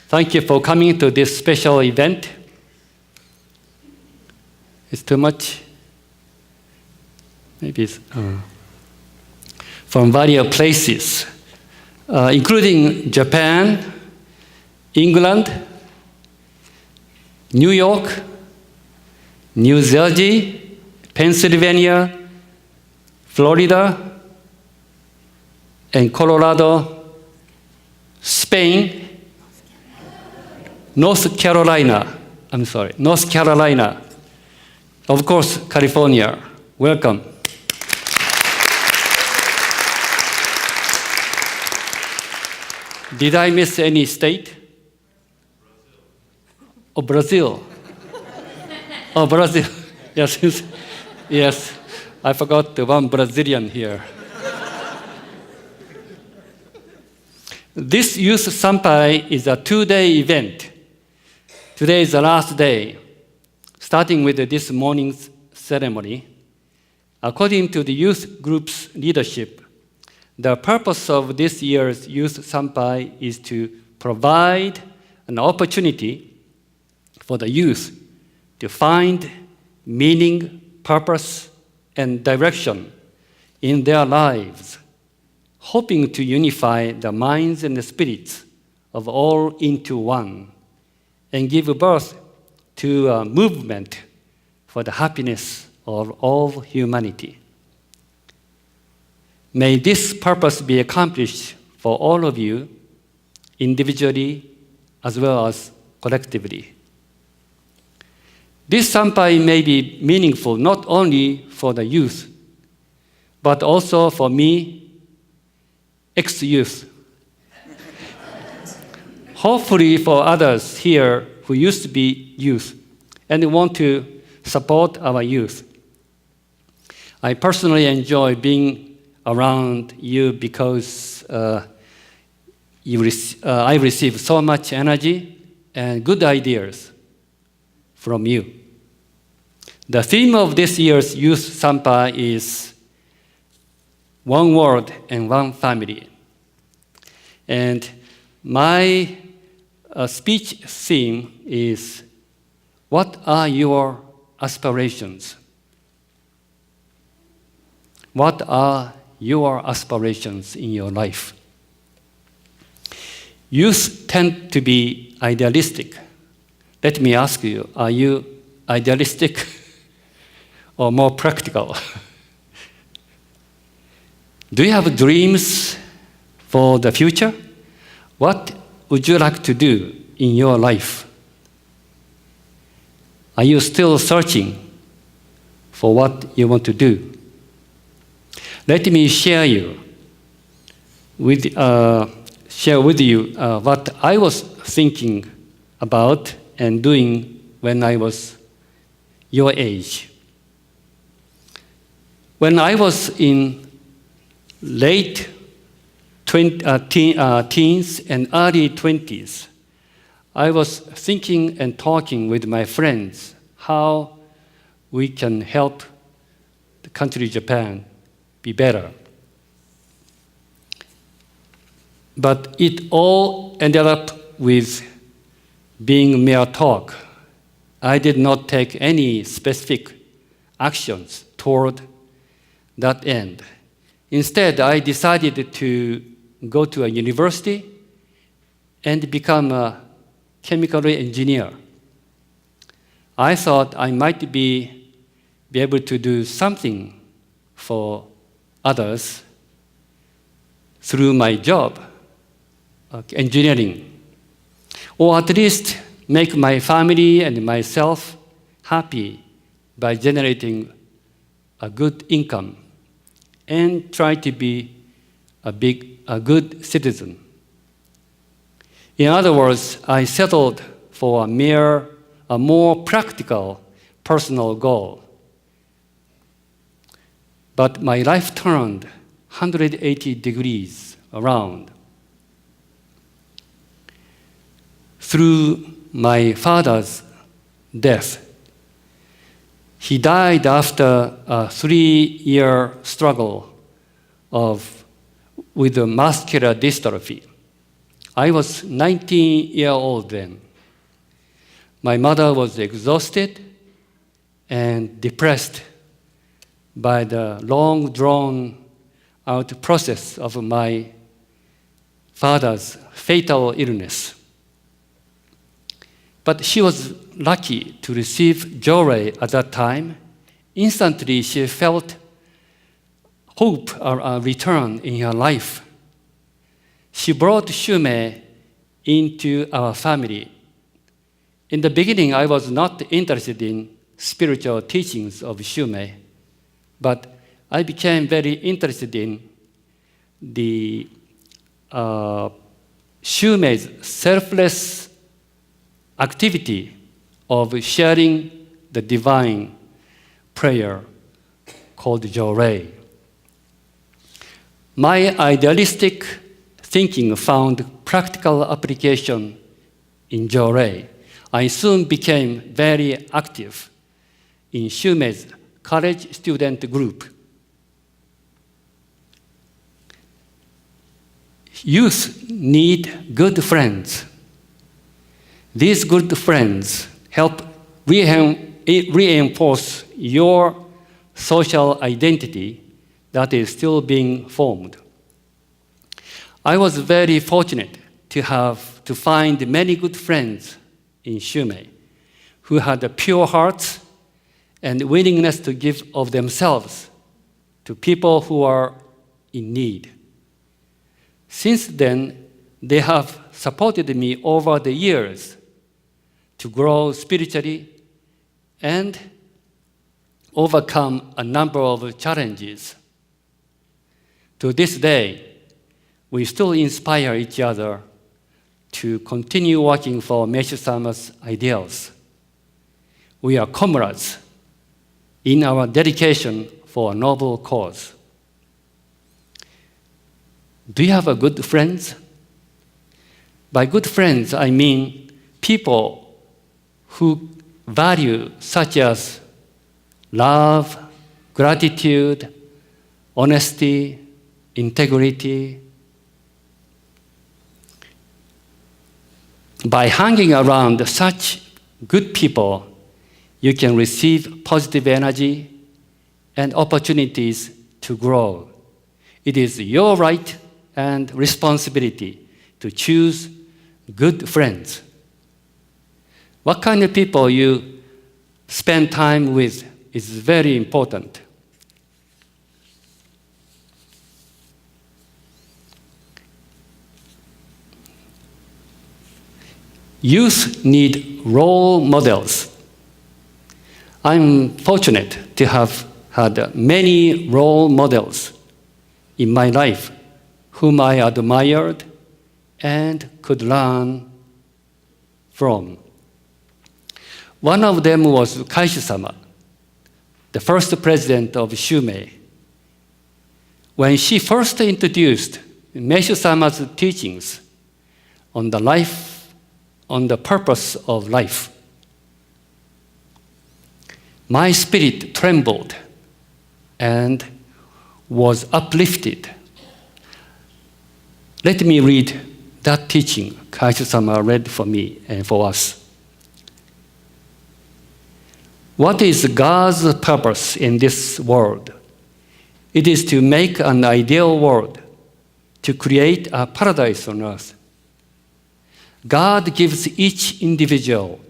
Thank you for coming to this special event. It's too much? Maybe it's from various places, including Japan, England, New York, New Jersey, Pennsylvania, Florida, and Colorado, Spain, North Carolina, of course, California. Welcome. Did I miss any state? Oh, Brazil. Oh, Brazil. Yes, yes. I forgot the one Brazilian here. This Youth Sampai is a 2-day event. Today is the last day, starting with this morning's ceremony. According to the youth group's leadership, the purpose of this year's Youth Sampai is to provide an opportunity for the youth to find meaning, purpose, and direction in their lives, hoping to unify the minds and the spirits of all into one and give birth to a movement for the happiness of all humanity. May this purpose be accomplished for all of you, individually as well as collectively. This Sampai may be meaningful not only for the youth, but also for me, ex-youth. Hopefully for others here who used to be youth and want to support our youth. I personally enjoy being around you because I receive so much energy and good ideas from you. The theme of this year's Youth Sampai is one world and one family. And my speech theme is, what are your aspirations? What are your aspirations in your life? Youth tend to be idealistic. Let me ask you, are you idealistic or more practical? Do you have dreams for the future? What would you like to do in your life? Are you still searching for what you want to do? Let me share with you what I was thinking about and doing when I was your age. When I was in late teens and early 20s, I was thinking and talking with my friends how we can help the country Japan be better. But it all ended up with being mere talk. I did not take any specific actions toward that end. Instead, I decided to go to a university and become a chemical engineer. I thought I might be able to do something for others through my job, engineering, or at least make my family and myself happy by generating a good income and try to be a good citizen. In other words, I settled for a more practical personal goal. But my life turned 180 degrees around. Through my father's death, he died after a 3-year struggle with muscular dystrophy. I was 19 years old then. My mother was exhausted and depressed by the long drawn-out process of my father's fatal illness. But she was lucky to receive Jorei at that time. Instantly, she felt hope return in her life. She brought Shumei into our family. In the beginning, I was not interested in spiritual teachings of Shumei, but I became very interested in the Shumei's selfless activity of sharing the divine prayer called Jorei. My idealistic thinking found practical application in Jorei. I soon became very active in Shumei's college student group. Youth need good friends. These good friends help reinforce your social identity that is still being formed. I was very fortunate to find many good friends in Shumei who had pure hearts and willingness to give of themselves to people who are in need. Since then, they have supported me over the years to grow spiritually and overcome a number of challenges. To this day, we still inspire each other to continue working for Meishu-sama's ideals. We are comrades in our dedication for a noble cause. Do you have a good friends? By good friends, I mean people who value such as love, gratitude, honesty, integrity. By hanging around such good people, you can receive positive energy and opportunities to grow. It is your right and responsibility to choose good friends. What kind of people you spend time with is very important. Youth need role models. I'm fortunate to have had many role models in my life whom I admired and could learn from. One of them was Kaishu-sama, the first president of Shumei. When she first introduced Meishu-sama's teachings on the purpose of life, my spirit trembled and was uplifted. Let me read that teaching Kaishu-sama read for me and for us. What is God's purpose in this world? It is to make an ideal world, to create a paradise on earth. God gives each individual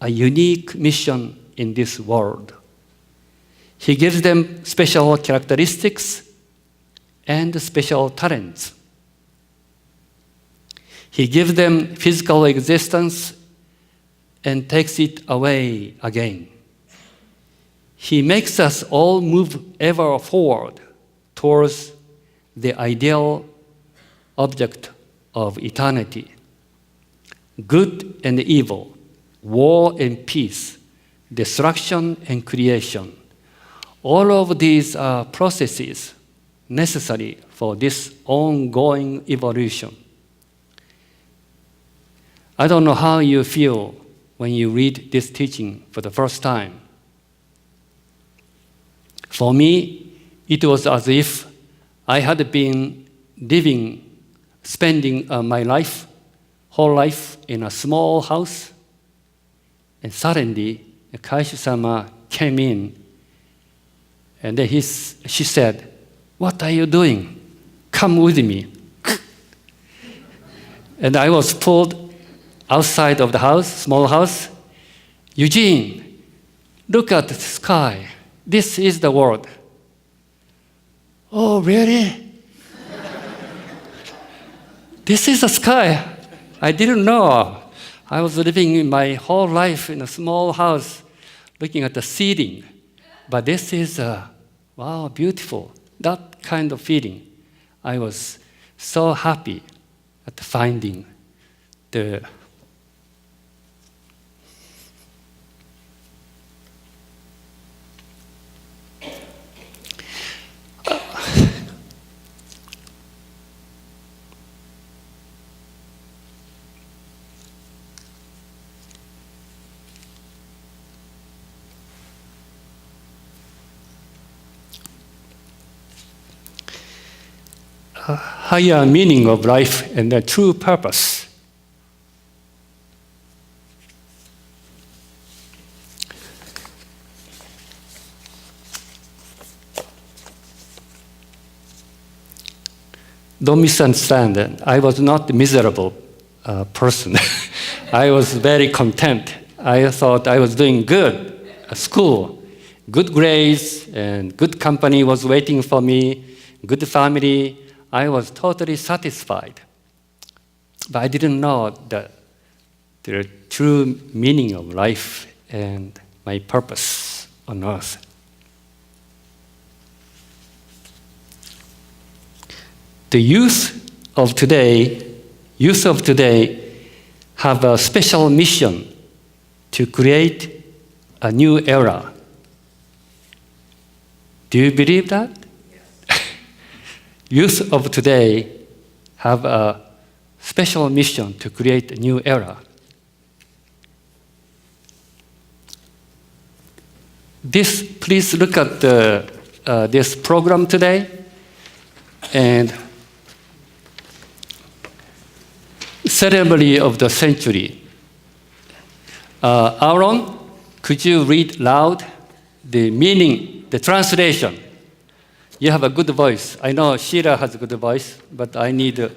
a unique mission in this world. He gives them special characteristics and special talents. He gives them physical existence and takes it away again. He makes us all move ever forward towards the ideal object of eternity. Good and evil, war and peace, destruction and creation. All of these are processes necessary for this ongoing evolution. I don't know how you feel when you read this teaching for the first time. For me, it was as if I had been living spending my whole life in a small house. And suddenly, Kaishu-sama came in, and then she said, "What are you doing? Come with me." And I was pulled outside of the house, small house. "Eugene, look at the sky. This is the world." "Oh, really?" "This is the sky. I didn't know. I was living in my whole life in a small house looking at the ceiling. But this is, wow, beautiful." That kind of feeling. I was so happy at finding the higher meaning of life and the true purpose. Don't misunderstand that. I was not a miserable person. I was very content. I thought I was doing good at school. Good grades and good company was waiting for me, good family. I was totally satisfied. But I didn't know the true meaning of life and my purpose on earth. The youth of today have a special mission to create a new era. Do you believe that? Youth of today have a special mission to create a new era. Please look at this program today, and ceremony of the century. Aaron, could you read loud the meaning, the translation? You have a good voice. I know Sheila has a good voice, but I need a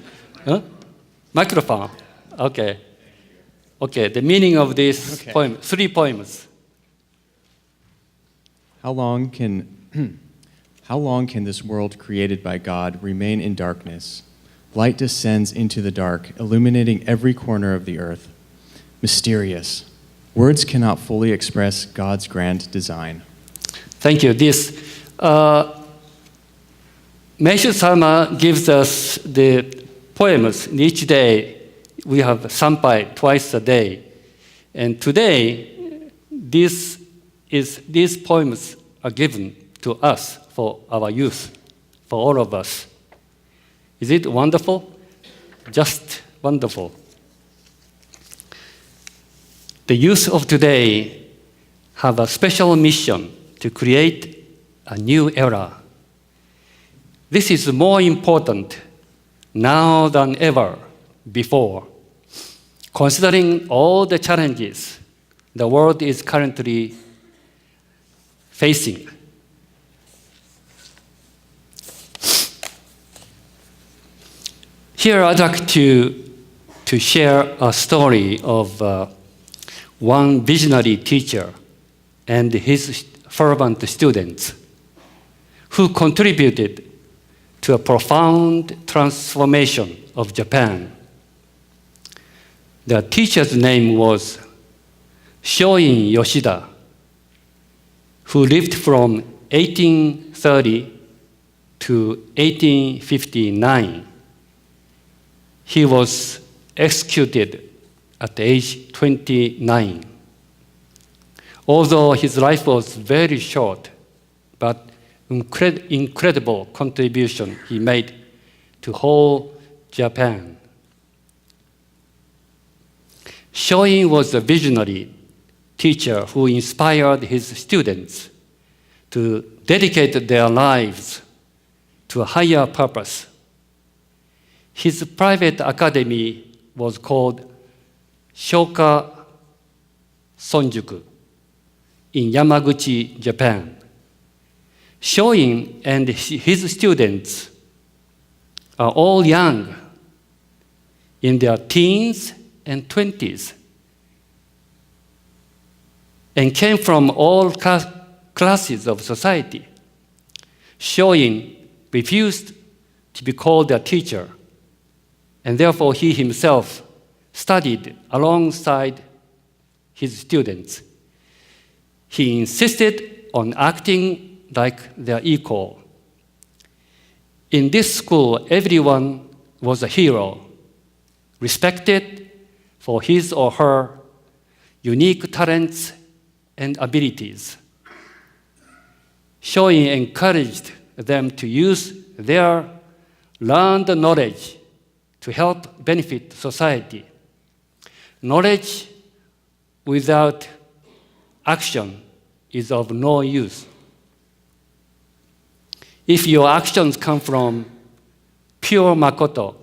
microphone. Okay. Okay, the meaning of this poem, 3 poems. How long can this world created by God remain in darkness? Light descends into the dark, illuminating every corner of the earth. Mysterious. Words cannot fully express God's grand design. Thank you. This Meishu-sama gives us the poems. Each day we have Sampai twice a day. And today, these poems are given to us for our youth, for all of us. Is it wonderful? Just wonderful. The youth of today have a special mission to create a new era. This is more important now than ever before, considering all the challenges the world is currently facing. Here I'd like to share a story of one visionary teacher and his fervent students who contributed to a profound transformation of Japan. The teacher's name was Shoin Yoshida, who lived from 1830 to 1859. He was executed at age 29. Although his life was very short, but incredible contribution he made to whole Japan. Shoin was a visionary teacher who inspired his students to dedicate their lives to a higher purpose. His private academy was called Shoka Sonjuku in Yamaguchi, Japan. Shoin and his students are all young, in their teens and 20s, and came from all classes of society. Shoin refused to be called a teacher, and therefore he himself studied alongside his students. He insisted on acting like their equal. In this school, everyone was a hero, respected for his or her unique talents and abilities. Shoin encouraged them to use their learned knowledge to help benefit society. Knowledge without action is of no use. If your actions come from pure makoto,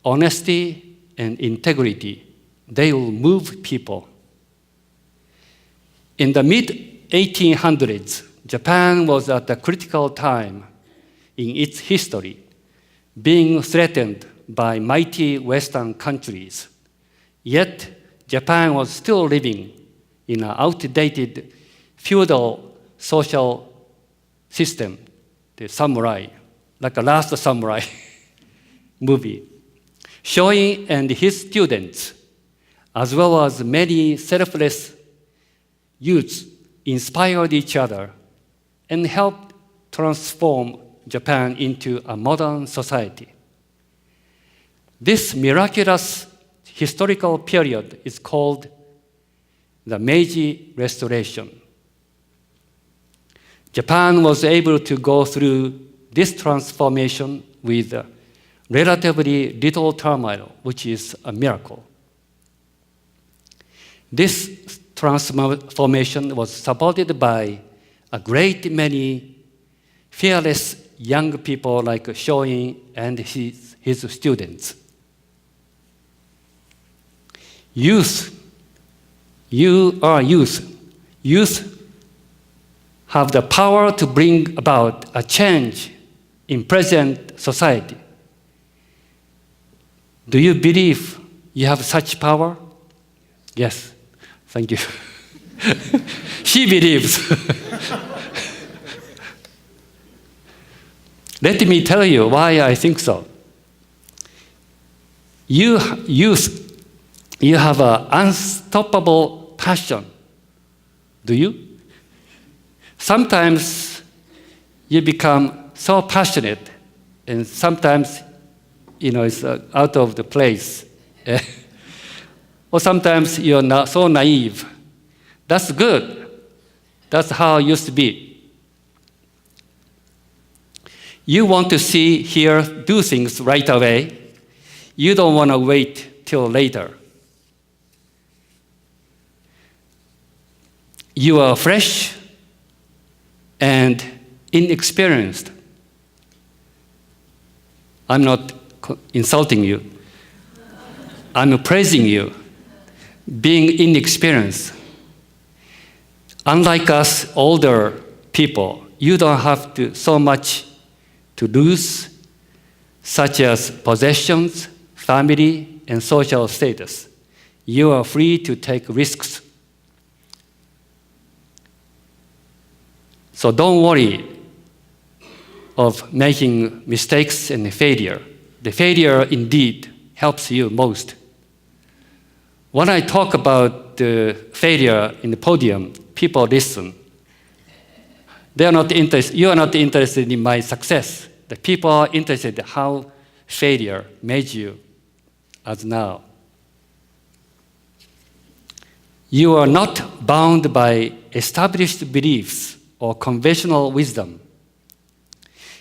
honesty and integrity, they will move people. In the mid-1800s, Japan was at a critical time in its history, being threatened by mighty Western countries. Yet, Japan was still living in an outdated feudal social system, the samurai, like a Last Samurai movie. Shoin and his students, as well as many selfless youths, inspired each other and helped transform Japan into a modern society. This miraculous historical period is called the Meiji Restoration. Japan was able to go through this transformation with relatively little turmoil, which is a miracle. This transformation was supported by a great many fearless young people like Shoin and his students. Youth, you are youth. Youth have the power to bring about a change in present society. Do you believe you have such power? Yes, thank you. She believes. Let me tell you why I think so. You have an unstoppable passion. Do you? Sometimes you become so passionate, and sometimes, it's out of the place. Or sometimes you're not so naive. That's good. That's how it used to be. You want to see, hear, do things right away. You don't want to wait till later. You are fresh and inexperienced. I'm not insulting you. I'm praising you. Being inexperienced. Unlike us older people, you don't have so much to lose, such as possessions, family, and social status. You are free to take risks. So don't worry of making mistakes and failure. The failure indeed helps you most. When I talk about the failure in the podium, people listen. You are not interested in my success. The people are interested in how failure made you as now. You are not bound by established beliefs or conventional wisdom.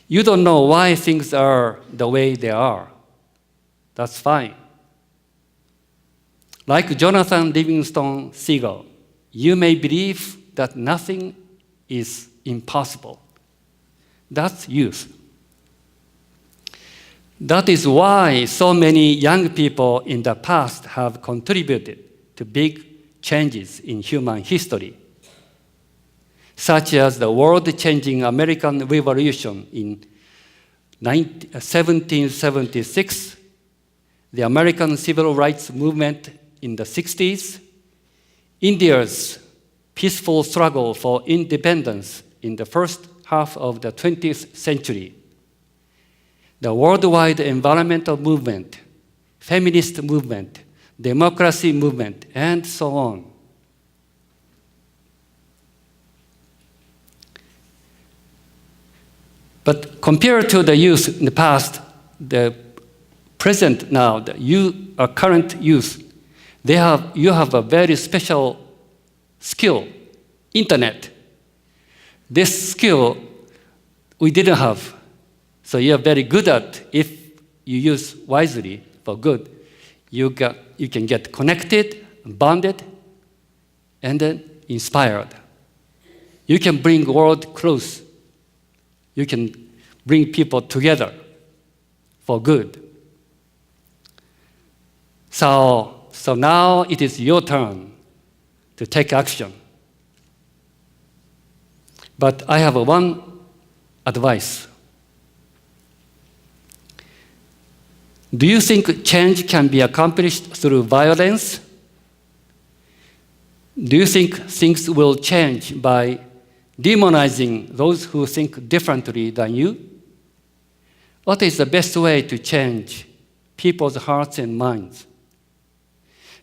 You don't know why things are the way they are. That's fine. Like Jonathan Livingston Seagull, you may believe that nothing is impossible. That's youth. That is why so many young people in the past have contributed to big changes in human history, such as the world-changing American Revolution in 1776, the American Civil Rights Movement in the 60s, India's peaceful struggle for independence in the first half of the 20th century, the worldwide environmental movement, feminist movement, democracy movement, and so on. But compared to the youth in the past, the present now, the current youth, you have a very special skill, internet. This skill we didn't have. So you are very good at, if you use wisely for good, you can get connected, bonded, and then inspired. You can bring the world close. You can bring people together for good. So now it is your turn to take action. But I have one advice. Do you think change can be accomplished through violence? Do you think things will change by demonizing those who think differently than you? What is the best way to change people's hearts and minds?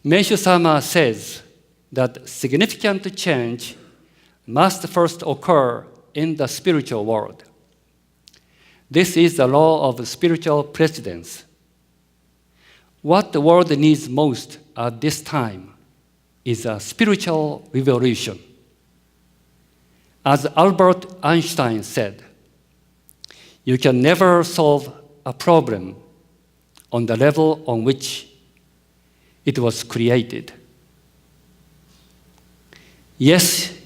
Meishu-sama says that significant change must first occur in the spiritual world. This is the law of spiritual precedence. What the world needs most at this time is a spiritual revolution. As Albert Einstein said, you can never solve a problem on the level on which it was created. Yes,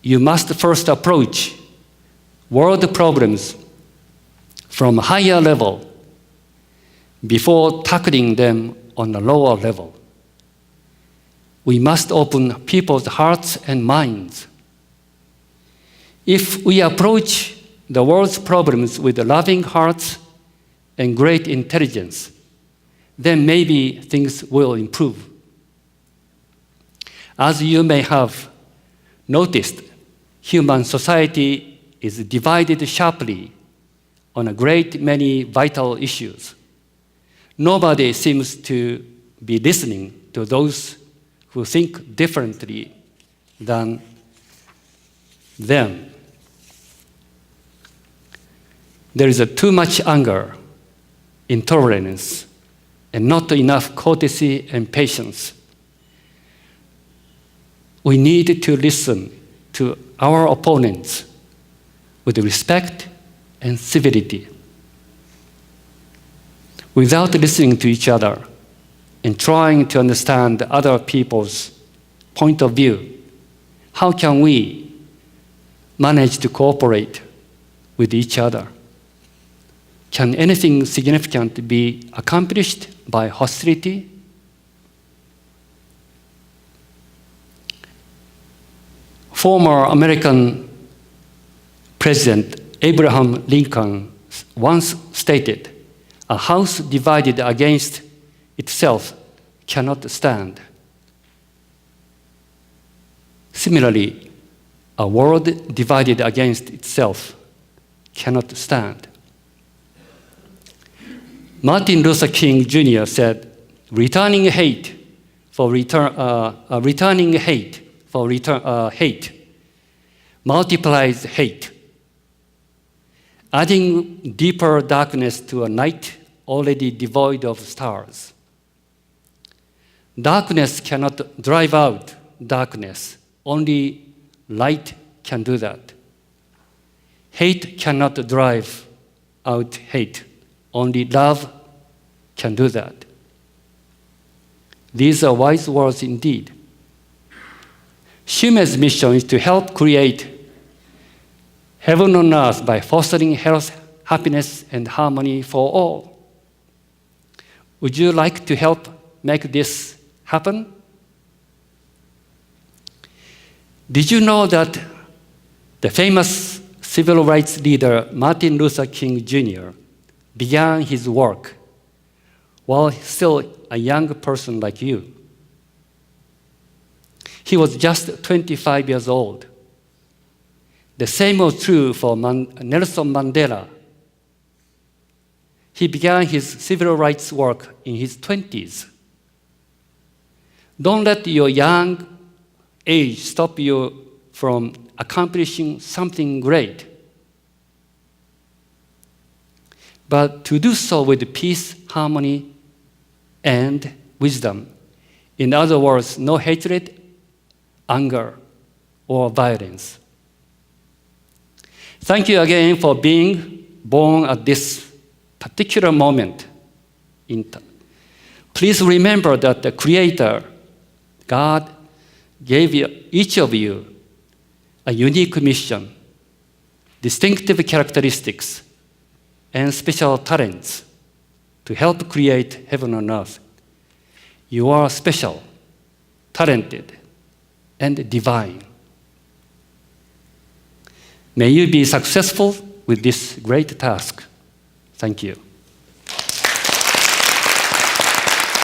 you must first approach world problems from a higher level before tackling them on a lower level. We must open people's hearts and minds. If we approach the world's problems with loving hearts and great intelligence, then maybe things will improve. As you may have noticed, human society is divided sharply on a great many vital issues. Nobody seems to be listening to those who think differently than them. There is too much anger, intolerance, and not enough courtesy and patience. We need to listen to our opponents with respect and civility. Without listening to each other and trying to understand other people's point of view, how can we manage to cooperate with each other? Can anything significant be accomplished by hostility? Former American President Abraham Lincoln once stated, "A house divided against itself cannot stand." Similarly, a world divided against itself cannot stand. Martin Luther King Jr. said, "Returning hate multiplies hate, adding deeper darkness to a night already devoid of stars." Darkness cannot drive out darkness. Only light can do that. Hate cannot drive out hate. Only love can do that. These are wise words indeed. Shumei's mission is to help create heaven on earth by fostering happiness and harmony for all. Would you like to help make this happen? Did you know that the famous civil rights leader Martin Luther King Jr. began his work while still a young person like you? He was just 25 years old. The same was true for Nelson Mandela. He began his civil rights work in his 20s. Don't let your young age stop you from accomplishing something great. But to do so with peace, harmony, and wisdom. In other words, no hatred, anger, or violence. Thank you again for being born at this particular moment in time. Please remember that the Creator, God, gave each of you a unique mission, distinctive characteristics, and special talents to help create heaven on earth. You are special, talented, and divine. May you be successful with this great task. Thank you.